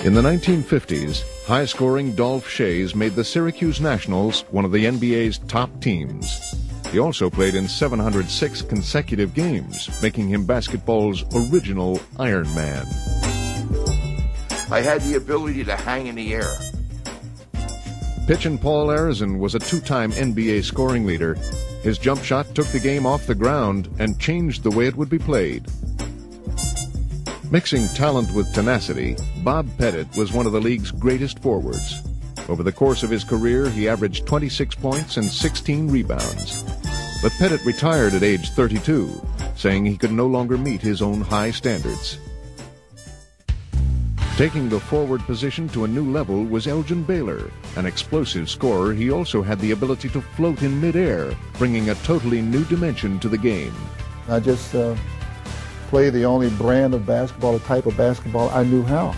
In the 1950s, high-scoring Dolph Schayes made the Syracuse Nationals one of the NBA's top teams. He also played in 706 consecutive games, making him basketball's original Iron Man. I had the ability to hang in the air. Pitchin' Paul Arizin was a two-time NBA scoring leader. His jump shot took the game off the ground and changed the way it would be played. Mixing talent with tenacity, Bob Pettit was one of the league's greatest forwards. Over the course of his career, he averaged 26 points and 16 rebounds. But Pettit retired at age 32, saying he could no longer meet his own high standards. Taking the forward position to a new level was Elgin Baylor. An explosive scorer, he also had the ability to float in midair, bringing a totally new dimension to the game. I just play the only brand of basketball, the type of basketball I knew how.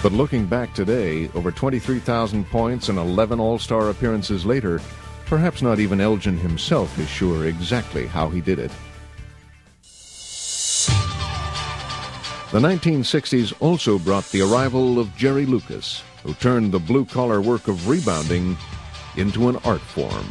But looking back today, over 23,000 points and 11 All-Star appearances later, perhaps not even Elgin himself is sure exactly how he did it. The 1960s also brought the arrival of Jerry Lucas, who turned the blue-collar work of rebounding into an art form.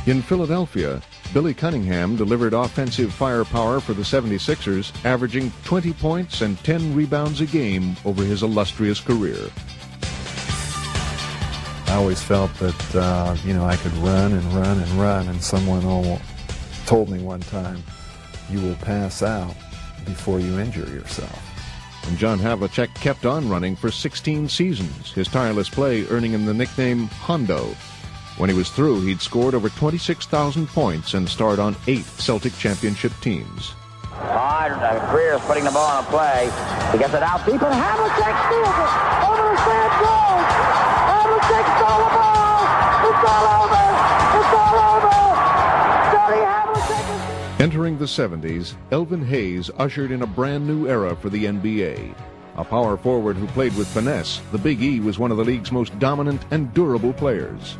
In Philadelphia, Billy Cunningham delivered offensive firepower for the 76ers, averaging 20 points and 10 rebounds a game over his illustrious career. I always felt that, I could run and run and run, and someone told me one time, you will pass out before you injure yourself. And John Havlicek kept on running for 16 seasons, his tireless play earning him the nickname Hondo. When he was through, he'd scored over 26,000 points and starred on 8 Celtic championship teams. Greer's putting the ball on a play. He gets it out deep, and Havlicek steals it. Over the sand goes. Havlicek stole the ball. It's all over. It's all over. Johnny Havlicek is... Entering the 70s, Elvin Hayes ushered in a brand new era for the NBA. A power forward who played with finesse, the Big E was one of the league's most dominant and durable players.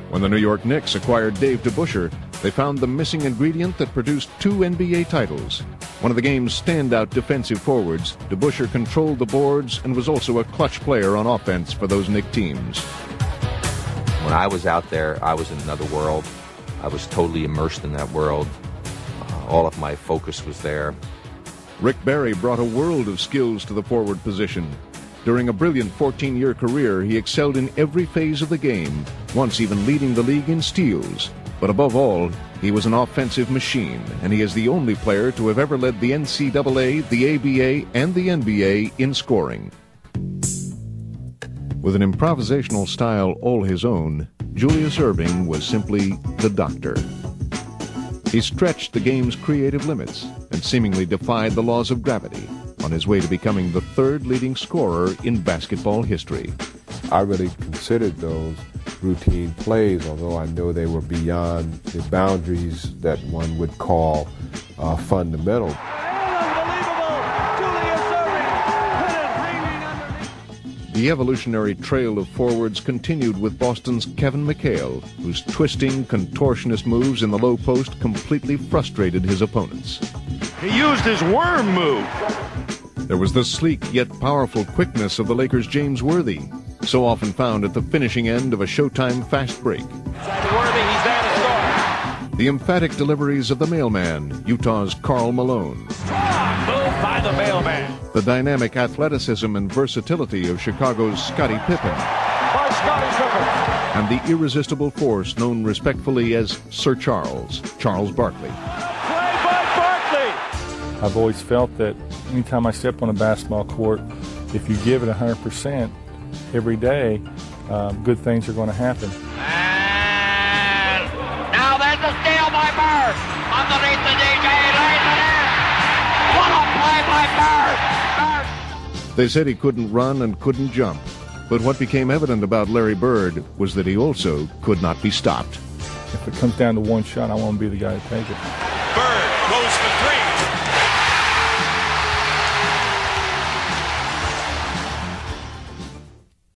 When the New York Knicks acquired Dave DeBusschere, they found the missing ingredient that produced 2 NBA titles. One of the game's standout defensive forwards, DeBusschere controlled the boards and was also a clutch player on offense for those Knick teams. When I was out there, I was in another world. I was totally immersed in that world. All of my focus was there. Rick Barry brought a world of skills to the forward position. During a brilliant 14-year career, he excelled in every phase of the game, once even leading the league in steals. But above all, he was an offensive machine, and he is the only player to have ever led the NCAA, the ABA, and the NBA in scoring. With an improvisational style all his own, Julius Erving was simply the doctor. He stretched the game's creative limits and seemingly defied the laws of gravity on his way to becoming the 3rd leading scorer in basketball history. I really considered those routine plays, although I know they were beyond the boundaries that one would call fundamental. The evolutionary trail of forwards continued with Boston's Kevin McHale, whose twisting, contortionist moves in the low post completely frustrated his opponents. He used his worm move. There was the sleek yet powerful quickness of the Lakers' James Worthy, so often found at the finishing end of a Showtime fast break. Worthy, he's there to score. The emphatic deliveries of the mailman, Utah's Karl Malone. Move by the mailman. The dynamic athleticism and versatility of Chicago's Scottie Pippen. By Scottie Pippen. And the irresistible force known respectfully as Sir Charles Barkley. Play by Barkley. I've always felt that anytime I step on a basketball court, if you give it 100% every day, good things are going to happen. And now there's a steal by Bird. Underneath the DJ, lays it in. What a play by Bird. They said he couldn't run and couldn't jump, but what became evident about Larry Bird was that he also could not be stopped. If it comes down to one shot, I want to be the guy to take it. Bird goes for 3.